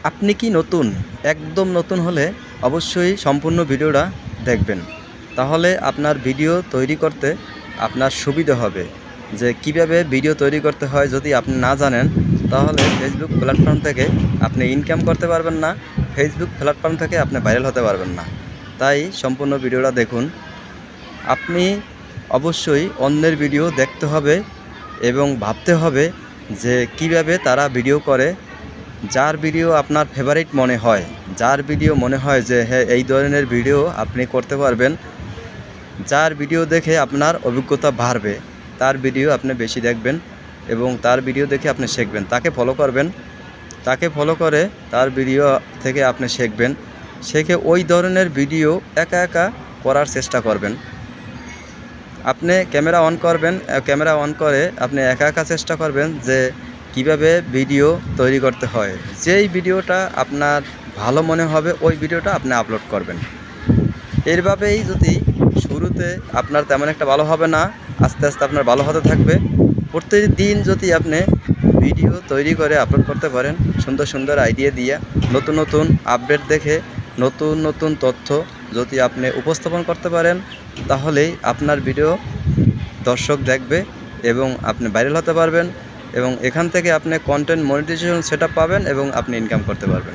আপনি কি নতুন? একদম নতুন হলে অবশ্যই সম্পূর্ণ ভিডিওটা দেখবেন। তাহলে আপনার ভিডিও তৈরি করতে আপনার সুবিধা হবে। যে কিভাবে ভিডিও তৈরি করতে হয় যদি আপনি না জানেন, তাহলে ফেসবুক প্ল্যাটফর্ম থেকে আপনি ইনকাম করতে পারবেন না। ফেসবুক প্ল্যাটফর্ম থেকে আপনি ভাইরাল হতে পারবেন না। তাই সম্পূর্ণ ভিডিওটা দেখুন। আপনি অবশ্যই অন্যের ভিডিও দেখতে হবে এবং ভাবতে হবে যে কিভাবে তারা ভিডিও করে। যার ভিডিও আপনার ফেভারিট মনে হয়, যার ভিডিও মনে হয় যে হ্যাঁ এই ধরনের ভিডিও আপনি করতে পারবেন, যার ভিডিও দেখে আপনার অভিজ্ঞতা বাড়বে, তার ভিডিও আপনি বেশি দেখবেন এবং তার ভিডিও দেখে আপনি শিখবেন। তাকে ফলো করবেন, তাকে ফলো করে তার ভিডিও থেকে আপনি শিখবেন। শিখে ওই ধরনের ভিডিও একা একা করার চেষ্টা করবেন। আপনি ক্যামেরা অন করবেন, ক্যামেরা অন করে আপনি একা একা চেষ্টা করবেন যে কিভাবে ভিডিও তৈরি করতে হয়। যেই ভিডিওটা আপনার ভালো মনে হবে ওই ভিডিওটা আপনি আপলোড করবেন। এইভাবেই যদি শুরুতে আপনার তেমন একটা ভালো হবে না, আস্তে আস্তে আপনার ভালো হতে থাকবে। প্রতিদিন যদি আপনি ভিডিও তৈরি করে আপলোড করতে পারেন, সুন্দর সুন্দর আইডিয়া দিয়ে, নতুন নতুন আপডেট দেখে, নতুন নতুন তথ্য যদি আপনি উপস্থাপন করতে পারেন, তাহলেই আপনার ভিডিও দর্শক দেখবে এবং আপনি ভাইরাল হতে পারবেন এবং এখান থেকে আপনি কন্টেন্ট মনিটাইজেশন সেটআপ পাবেন এবং আপনি ইনকাম করতে পারবেন।